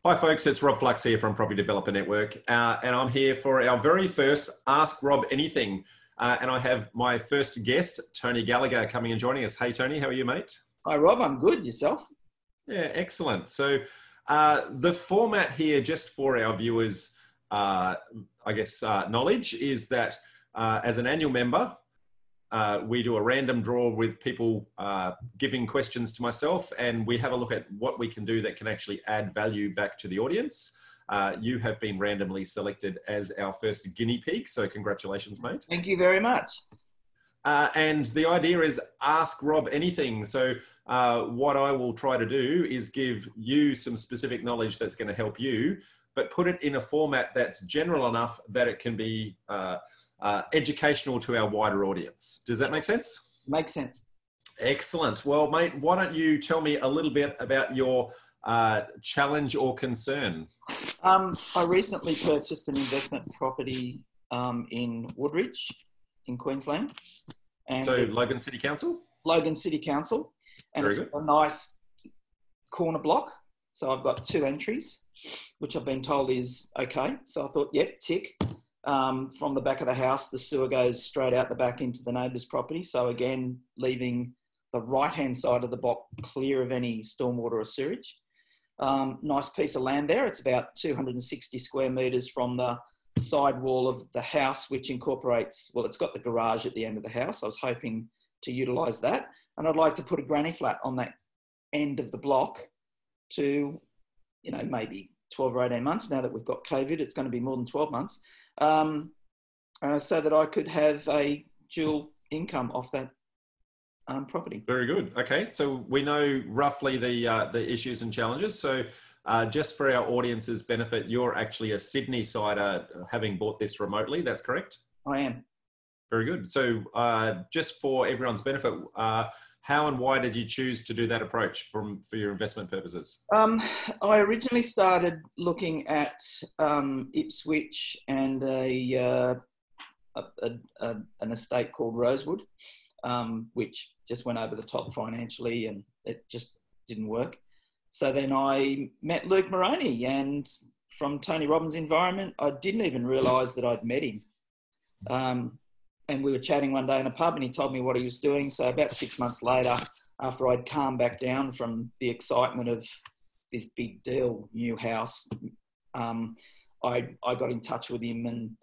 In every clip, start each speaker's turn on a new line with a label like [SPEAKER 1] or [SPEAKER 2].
[SPEAKER 1] Hi folks, it's Rob Flux here from Property Developer Network, and I'm here for our very first Ask Rob Anything. And I have my first guest, Tony Gallagher, coming and joining us. Hey Tony, how are you, mate?
[SPEAKER 2] Hi Rob, I'm good. Yourself?
[SPEAKER 1] Yeah, excellent. So the format here, just for our viewers, knowledge, is that as an annual member, we do a random draw with people giving questions to myself, and we have a look at what we can do that can actually add value back to the audience. You have been randomly selected as our first guinea pig, so congratulations, mate.
[SPEAKER 2] Thank you very much.
[SPEAKER 1] And the idea is ask Rob anything. So what I will try to do is give you some specific knowledge that's going to help you, but put it in a format that's general enough that it can be educational to our wider audience. Does that make sense?
[SPEAKER 2] Makes sense.
[SPEAKER 1] Excellent. Well, mate, why don't you tell me a little bit about your challenge or concern?
[SPEAKER 2] I recently purchased an investment property in Woodridge in Queensland. And
[SPEAKER 1] so Logan City Council?
[SPEAKER 2] Logan City Council. And
[SPEAKER 1] Very
[SPEAKER 2] it's
[SPEAKER 1] good.
[SPEAKER 2] a nice corner block. So I've got 2 entries, which I've been told is okay. So I thought, yep, tick. From the back of the house, the sewer goes straight out the back into the neighbour's property. So again, leaving the right-hand side of the block clear of any stormwater or sewage. Nice piece of land there. It's about 260 square metres from the side wall of the house, which incorporates, well, it's got the garage at the end of the house. I was hoping to utilise that. And I'd like to put a granny flat on that end of the block to, you know, maybe 12 or 18 months. Now that we've got COVID, it's going to be more than 12 months. So that I could have a dual income off that property.
[SPEAKER 1] Very good. Okay, so we know roughly the issues and challenges. So just for our audience's benefit, you're actually a Sydney sider, having bought this remotely. That's correct?
[SPEAKER 2] I am.
[SPEAKER 1] Very good. So just for everyone's benefit, how and why did you choose to do that approach for your investment purposes?
[SPEAKER 2] I originally started looking at Ipswich and an estate called Rosewood, which just went over the top financially and it just didn't work. So then I met Luke Moroney, and from Tony Robbins' environment, I didn't even realise that I'd met him. And we were chatting one day in a pub and he told me what he was doing. So about 6 months later, after I'd calmed back down from the excitement of this big deal, new house, I got in touch with him and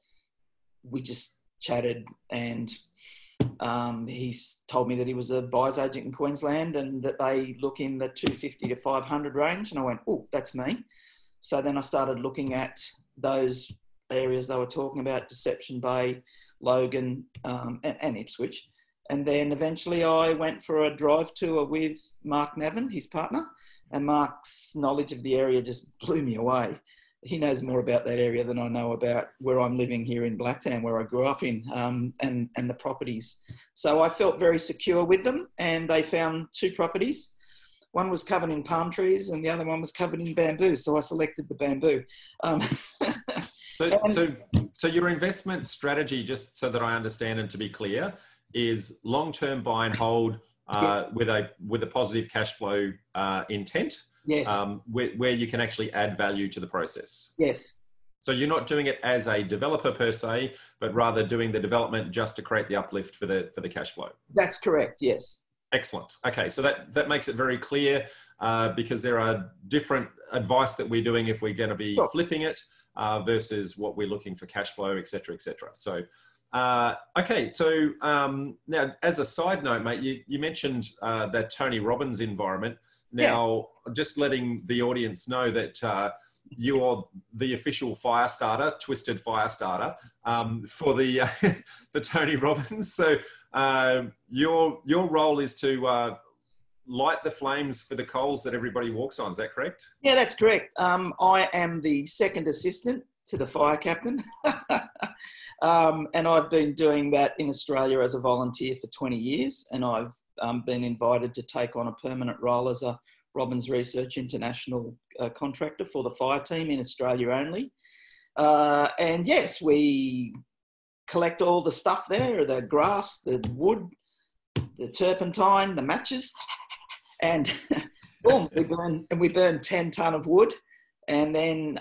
[SPEAKER 2] we just chatted, and he's told me that he was a buyer's agent in Queensland and that they look in the 250 to 500 range. And I went, oh, that's me. So then I started looking at those areas they were talking about, Deception Bay, Logan, and Ipswich. And then eventually I went for a drive tour with Mark Nevin, his partner, and Mark's knowledge of the area just blew me away. He knows more about that area than I know about where I'm living here in Blacktown, where I grew up in, and the properties. So I felt very secure with them, and they found 2 properties. One was covered in palm trees and the other one was covered in bamboo. So I selected the bamboo.
[SPEAKER 1] So your investment strategy, just so that I understand and to be clear, is long-term buy and hold with a positive cash flow intent.
[SPEAKER 2] Yes.
[SPEAKER 1] Where you can actually add value to the process.
[SPEAKER 2] Yes.
[SPEAKER 1] So you're not doing it as a developer per se, but rather doing the development just to create the uplift for the cash flow.
[SPEAKER 2] That's correct. Yes.
[SPEAKER 1] Excellent. Okay, so that makes it very clear because there are different advice that we're doing if we're going to be flipping it versus what we're looking for cash flow, et cetera, et cetera. So, okay. So now, as a side note, mate, you mentioned that Tony Robbins environment. Now, just letting the audience know that you're the official fire starter, Twisted Fire Starter, for the for Tony Robbins. So your role is to light the flames for the coals that everybody walks on. Is that correct?
[SPEAKER 2] Yeah, that's correct. I am the second assistant to the fire captain. And I've been doing that in Australia as a volunteer for 20 years. And I've been invited to take on a permanent role as a Robbins Research International contractor for the fire team in Australia only. And yes, we collect all the stuff there, the grass, the wood, the turpentine, the matches, and boom, we burn 10 tonne of wood And then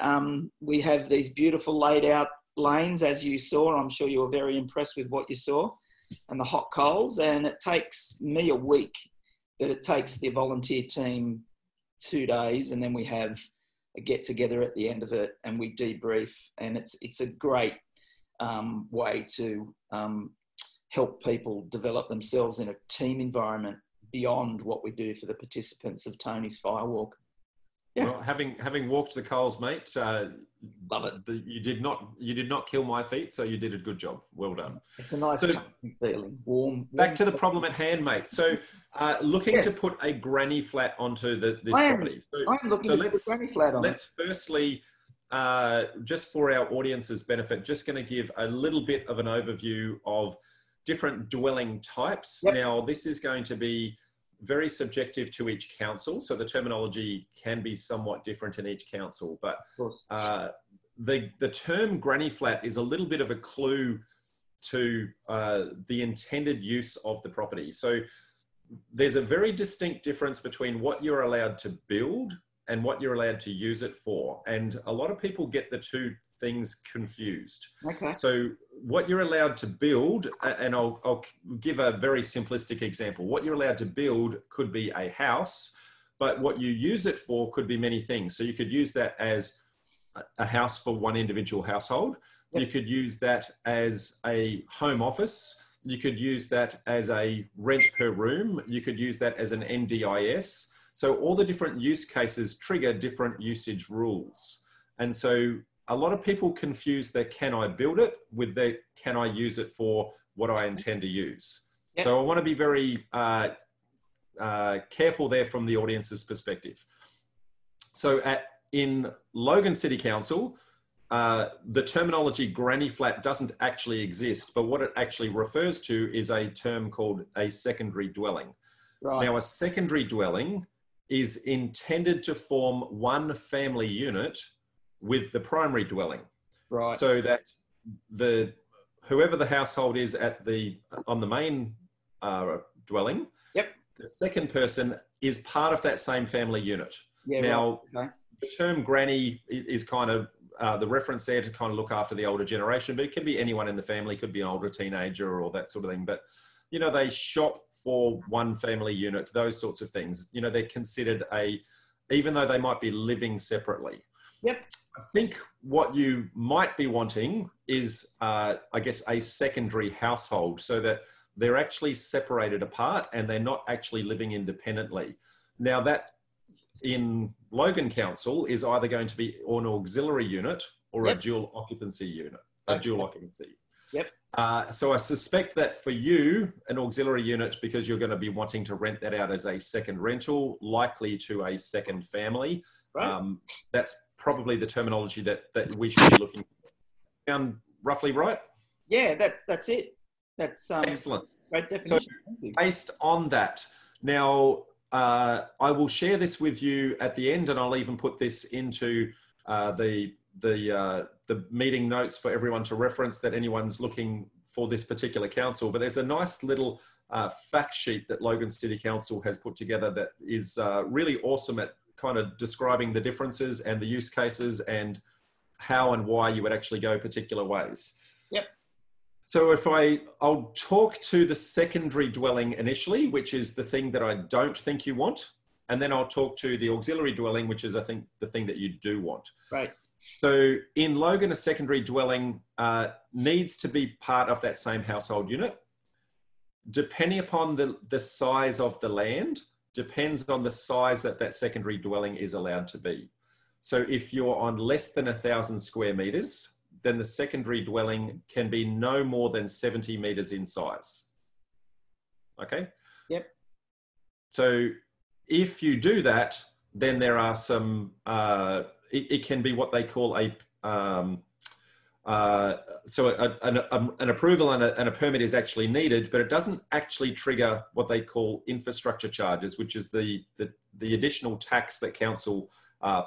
[SPEAKER 2] we have these beautiful laid out lanes, as you saw. I'm sure you were very impressed with what you saw, and the hot coals. And it takes me a week, but it takes the volunteer team 2 days, and then we have a get together at the end of it, and we debrief. And it's a great way to help people develop themselves in a team environment beyond what we do for the participants of Tony's Firewalk.
[SPEAKER 1] Yeah. Well, having walked the coals, mate,
[SPEAKER 2] love it.
[SPEAKER 1] You did not kill my feet, so you did a good job. Well done.
[SPEAKER 2] It's a nice feeling, warm.
[SPEAKER 1] Back to the problem at hand, mate. So, looking to put a granny flat onto this property.
[SPEAKER 2] I'm looking to put a granny flat on.
[SPEAKER 1] Let's firstly, just for our audience's benefit, just going to give a little bit of an overview of different dwelling types. Yep. Now, this is going to be very subjective to each council, so the terminology can be somewhat different in each council, but the term granny flat is a little bit of a clue to the intended use of the property. So there's a very distinct difference between what you're allowed to build and what you're allowed to use it for, and a lot of people get the two things confused.
[SPEAKER 2] Okay.
[SPEAKER 1] So what you're allowed to build, and I'll give a very simplistic example. What you're allowed to build could be a house, but what you use it for could be many things. So you could use that as a house for one individual household. Yep. You could use that as a home office. You could use that as a rent per room. You could use that as an NDIS. So all the different use cases trigger different usage rules. And so a lot of people confuse the can I build it with the can I use it for what I intend to use. Yep. So I want to be very careful there from the audience's perspective. So in Logan City Council, the terminology granny flat doesn't actually exist, but what it actually refers to is a term called a secondary dwelling. Right. Now, a secondary dwelling is intended to form one family unit with the primary dwelling, right? So that whoever the household is on the main dwelling, yep, the second person is part of that same family unit. Yeah, now, right. Okay. The term granny is kind of the reference there to kind of look after the older generation, but it can be anyone in the family, could be an older teenager or that sort of thing. But you know, they shop for one family unit, those sorts of things. You know, they're considered even though they might be living separately. Yep. I think what you might be wanting is, I guess, a secondary household, so that they're actually separated apart and they're not actually living independently. Now, that in Logan Council is either going to be an auxiliary unit or a dual occupancy unit, dual occupancy. Yep. So I suspect that for you, an auxiliary unit, because you're going to be wanting to rent that out as a second rental, likely to a second family. Right. That's probably the terminology that we should be looking for. Sound roughly right?
[SPEAKER 2] Yeah, that's it. That's
[SPEAKER 1] excellent.
[SPEAKER 2] Great definition.
[SPEAKER 1] So based on that, now I will share this with you at the end, and I'll even put this into the meeting notes for everyone to reference, that anyone's looking for this particular council. But there's a nice little fact sheet that Logan City Council has put together that is really awesome at kind of describing the differences and the use cases and how and why you would actually go particular ways. Yep. So I'll talk to the secondary dwelling initially, which is the thing that I don't think you want. And then I'll talk to the auxiliary dwelling, which is, I think, the thing that you do want.
[SPEAKER 2] Right.
[SPEAKER 1] So in Logan, a secondary dwelling needs to be part of that same household unit. Depending upon the size of the land, depends on the size that secondary dwelling is allowed to be. So if you're on less than 1,000 square meters, then the secondary dwelling can be no more than 70 meters in size. Okay? Yep. So if you do that, then there are some, it can be what they call an approval and a permit is actually needed, but it doesn't actually trigger what they call infrastructure charges, which is the additional tax that council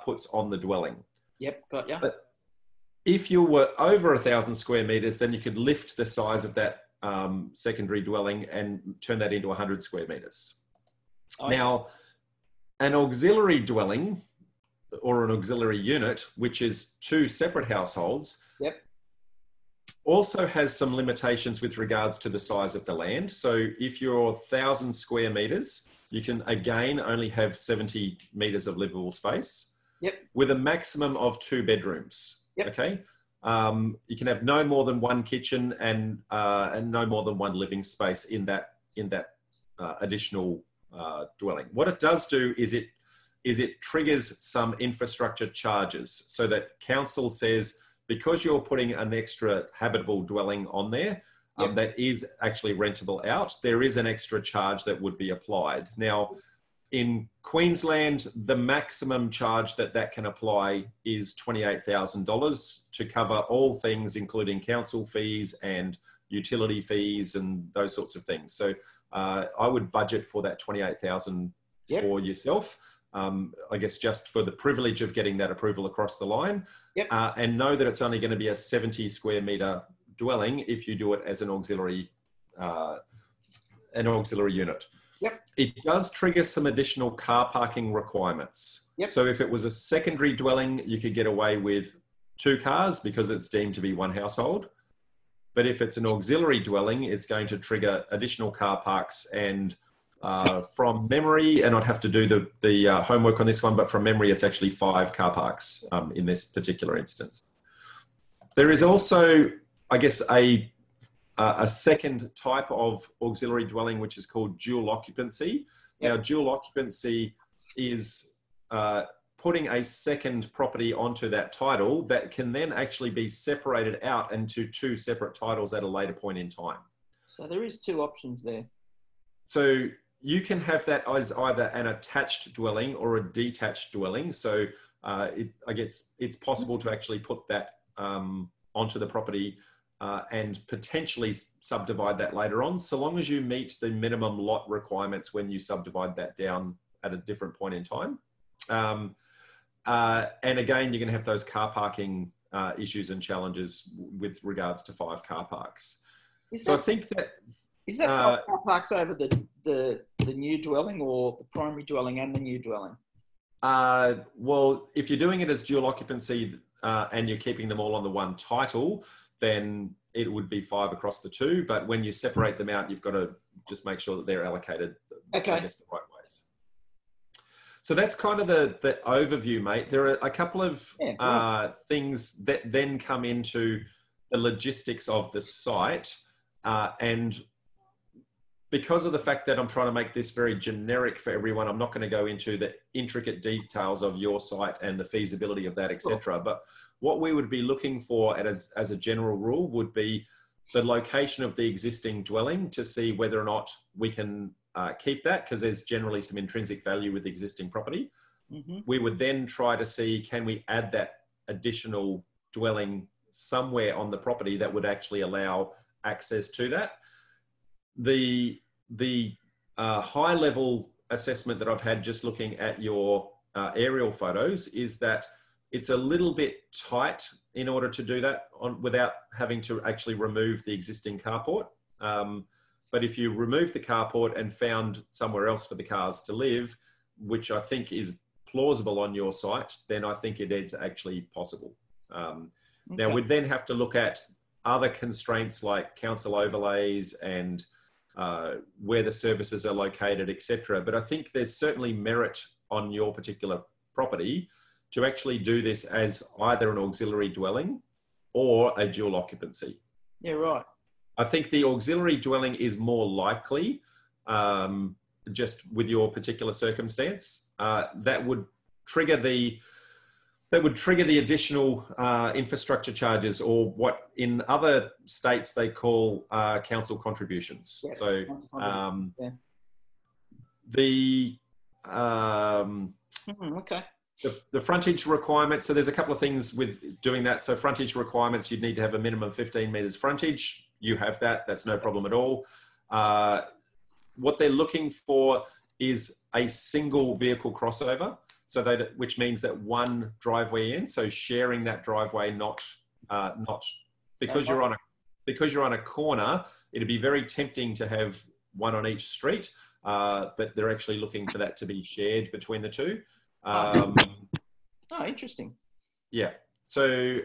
[SPEAKER 1] puts on the dwelling.
[SPEAKER 2] Yep, got ya.
[SPEAKER 1] But if you were over 1,000 square meters, then you could lift the size of that secondary dwelling and turn that into 100 square meters. Okay. Now, an auxiliary dwelling or an auxiliary unit, which is two separate households,
[SPEAKER 2] Yep.
[SPEAKER 1] also has some limitations with regards to the size of the land. So if you're 1,000 square meters, you can again only have 70 meters of livable space.
[SPEAKER 2] Yep.
[SPEAKER 1] With a maximum of 2 bedrooms.
[SPEAKER 2] Yep.
[SPEAKER 1] Okay. You can have no more than 1 kitchen and no more than 1 living space in that additional dwelling. What it does do is it triggers some infrastructure charges, so that council says, because you're putting an extra habitable dwelling on there,
[SPEAKER 2] Yep.
[SPEAKER 1] that is actually rentable out, there is an extra charge that would be applied. Now, in Queensland, the maximum charge that can apply is $28,000 to cover all things, including council fees and utility fees and those sorts of things. So I would budget for that $28,000
[SPEAKER 2] Yep.
[SPEAKER 1] for yourself. I guess just for the privilege of getting that approval across the line.
[SPEAKER 2] Yep.
[SPEAKER 1] And know that it's only going to be a 70 square metre dwelling if you do it as an auxiliary unit.
[SPEAKER 2] Yep.
[SPEAKER 1] It does trigger some additional car parking requirements.
[SPEAKER 2] Yep.
[SPEAKER 1] So if it was a secondary dwelling, you could get away with 2 cars because it's deemed to be 1 household. But if it's an auxiliary dwelling, it's going to trigger additional car parks. And from memory, and I'd have to do the homework on this one, but from memory, it's actually 5 car parks in this particular instance. There is also, I guess, a second type of auxiliary dwelling, which is called dual occupancy. Now, dual occupancy is putting a second property onto that title that can then actually be separated out into 2 separate titles at a later point in time.
[SPEAKER 2] So there is 2 options there.
[SPEAKER 1] So you can have that as either an attached dwelling or a detached dwelling. So I guess it's possible to actually put that onto the property and potentially subdivide that later on, so long as you meet the minimum lot requirements when you subdivide that down at a different point in time. And again, you're going to have those car parking issues and challenges with regards to 5 car parks. I think that...
[SPEAKER 2] Is that 5 car parks over the new dwelling, or the primary dwelling and the new dwelling?
[SPEAKER 1] Well, if you're doing it as dual occupancy and you're keeping them all on the one title, then it would be 5 across the 2. But when you separate them out, you've got to just make sure that they're allocated, I guess, the right ways. So that's kind of the overview, mate. There are a couple of things that then come into the logistics of the site. And because of the fact that I'm trying to make this very generic for everyone, I'm not going to go into the intricate details of your site and the feasibility of that, etc. But what we would be looking for as a general rule would be the location of the existing dwelling to see whether or not we can keep that, because there's generally some intrinsic value with the existing property.
[SPEAKER 2] Mm-hmm.
[SPEAKER 1] We would then try to see, can we add that additional dwelling somewhere on the property that would actually allow access to that. The high level assessment that I've had just looking at your aerial photos is that it's a little bit tight in order to do that without having to actually remove the existing carport. But if you remove the carport and found somewhere else for the cars to live, which I think is plausible on your site, then I think it is actually possible. Now, we'd then have to look at other constraints like council overlays and where the services are located, etc. But I think there's certainly merit on your particular property to actually do this as either an auxiliary dwelling or a dual occupancy.
[SPEAKER 2] Yeah, right.
[SPEAKER 1] I think the auxiliary dwelling is more likely, just with your particular circumstance. That would trigger the additional infrastructure charges, or what in other states they call council contributions. Yeah, so the frontage requirements. So there's a couple of things with doing that. So frontage requirements, you'd need to have a minimum 15 meters frontage. You have that. That's no problem at all. What they're looking for is a single vehicle crossover. So which means that one driveway in, so sharing that driveway, not because you're on a corner, it'd be very tempting to have one on each street, but they're actually looking for that to be shared between the 2.
[SPEAKER 2] Oh, interesting.
[SPEAKER 1] Yeah. So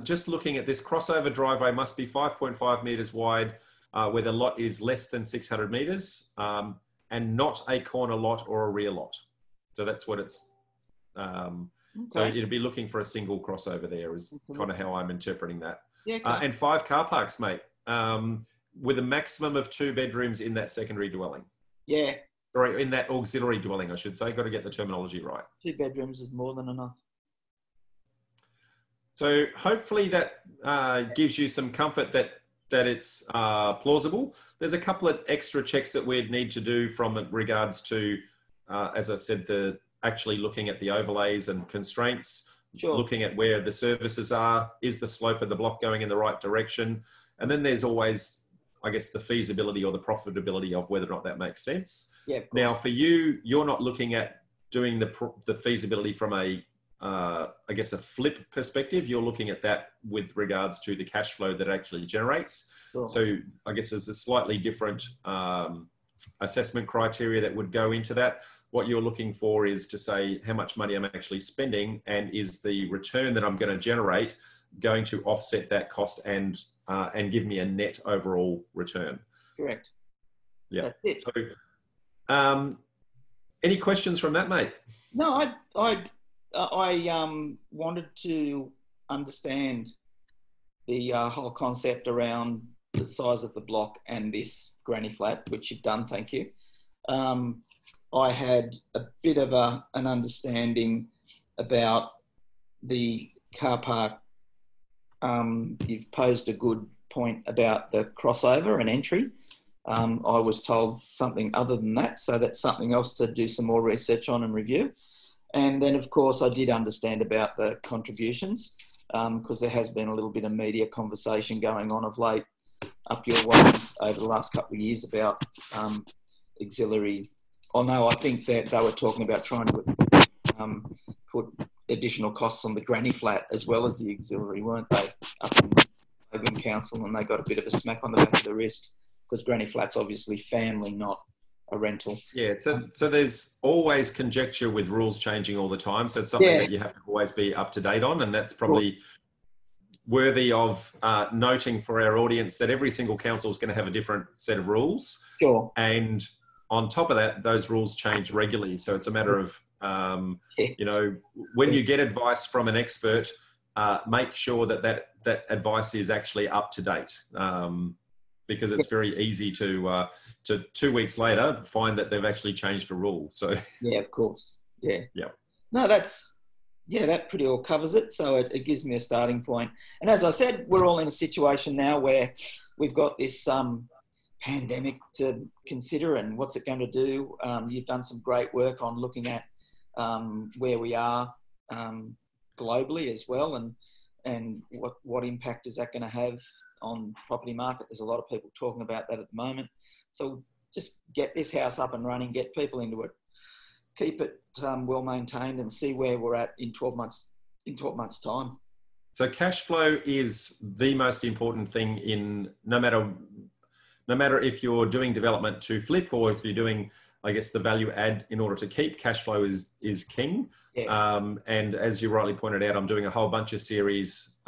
[SPEAKER 1] just looking at this, crossover driveway must be 5.5 metres wide where the lot is less than 600 metres and not a corner lot or a rear lot. So that's what it's... So you'd be looking for a single crossover there is kind of how I'm interpreting that.
[SPEAKER 2] Yeah, okay.
[SPEAKER 1] And 5 car parks, mate, with a maximum of 2 bedrooms in that secondary dwelling.
[SPEAKER 2] Yeah.
[SPEAKER 1] Or in that auxiliary dwelling, I should say. Got to get the terminology right.
[SPEAKER 2] 2 bedrooms is more than enough.
[SPEAKER 1] So hopefully that gives you some comfort that it's plausible. There's a couple of extra checks that we'd need to do from regards to, as I said, actually looking at the overlays and constraints, looking at where the services are, is the slope of the block going in the right direction? And then there's always, I guess, the feasibility or the profitability of whether or not that makes sense.
[SPEAKER 2] Yeah.
[SPEAKER 1] Now, for you, you're not looking at doing the feasibility from I guess, a flip perspective. You're looking at that with regards to the cash flow that it actually generates.
[SPEAKER 2] Sure.
[SPEAKER 1] So I guess there's a slightly different assessment criteria that would go into that. What you're looking for is to say how much money I'm actually spending and is the return that I'm going to generate going to offset that cost and give me a net overall return.
[SPEAKER 2] Correct.
[SPEAKER 1] Yeah.
[SPEAKER 2] That's it.
[SPEAKER 1] So any questions from that, mate?
[SPEAKER 2] No, I wanted to understand the whole concept around the size of the block and this granny flat, which you've done, thank you. I had a bit of an understanding about the car park. You've posed a good point about the crossover and entry. I was told something other than that, so that's something else to do some more research on and review. And then, of course, I did understand about the contributions because there has been a little bit of media conversation going on of late up your way over the last couple of years about auxiliary. Oh, no, I think that they were talking about trying to put additional costs on the granny flat as well as the auxiliary, weren't they, up in Logan Council, and they got a bit of a smack on the back of the wrist because granny flat's obviously family, not a rental.
[SPEAKER 1] Yeah, so there's always conjecture with rules changing all the time. So it's something that you have to always be up to date on, and that's probably worthy of noting for our audience that every single council is going to have a different set of rules.
[SPEAKER 2] Sure.
[SPEAKER 1] And on top of that, those rules change regularly. So it's a matter of, you know, when you get advice from an expert, make sure that advice is actually up to date. Because it's very easy to 2 weeks later find that they've actually changed a rule. So
[SPEAKER 2] yeah, of course. Yeah.
[SPEAKER 1] Yeah.
[SPEAKER 2] No, that pretty all covers it. So it gives me a starting point. And as I said, we're all in a situation now where we've got this pandemic to consider and what's it going to do. You've done some great work on looking at where we are globally as well, and what impact is that going to have on property market. There's a lot of people talking about that at the moment. So just get this house up and running, get people into it, keep it well maintained, and see where we're at in 12 months time.
[SPEAKER 1] So cash flow is the most important thing in no matter if you're doing development to flip or if you're doing, I guess, the value add in order to keep. Cash flow is king. Yeah. And as you rightly pointed out, I'm doing a whole bunch of series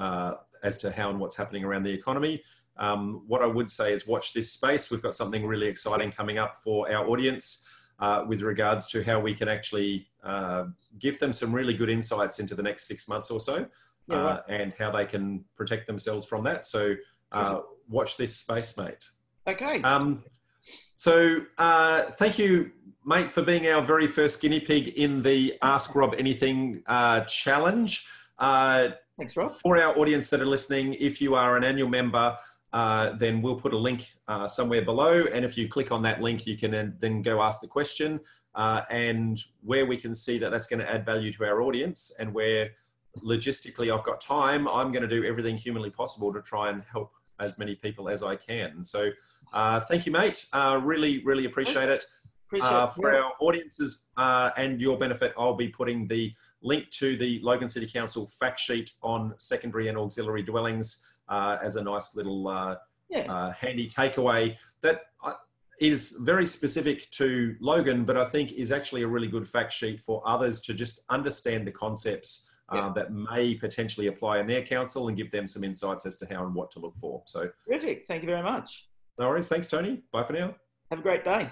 [SPEAKER 1] as to how and what's happening around the economy. What I would say is watch this space. We've got something really exciting coming up for our audience with regards to how we can actually give them some really good insights into the next 6 months or so, and how they can protect themselves from that. So watch this space, mate.
[SPEAKER 2] Okay.
[SPEAKER 1] So thank you, mate, for being our very first guinea pig in the Ask Rob Anything challenge.
[SPEAKER 2] Thanks, Rob.
[SPEAKER 1] For our audience that are listening, if you are an annual member, then we'll put a link somewhere below. And if you click on that link, you can then go ask the question. And where we can see that that's going to add value to our audience, and where logistically I've got time, I'm going to do everything humanly possible to try and help as many people as I can. So thank you, mate. Really, really appreciate it. For our audiences and your benefit, I'll be putting the link to the Logan City Council fact sheet on secondary and auxiliary dwellings as a nice little handy takeaway that is very specific to Logan, but I think is actually a really good fact sheet for others to just understand the concepts that may potentially apply in their council and give them some insights as to how and what to look for. So
[SPEAKER 2] terrific. Thank you very much.
[SPEAKER 1] No worries. Thanks, Tony. Bye for now.
[SPEAKER 2] Have a great day.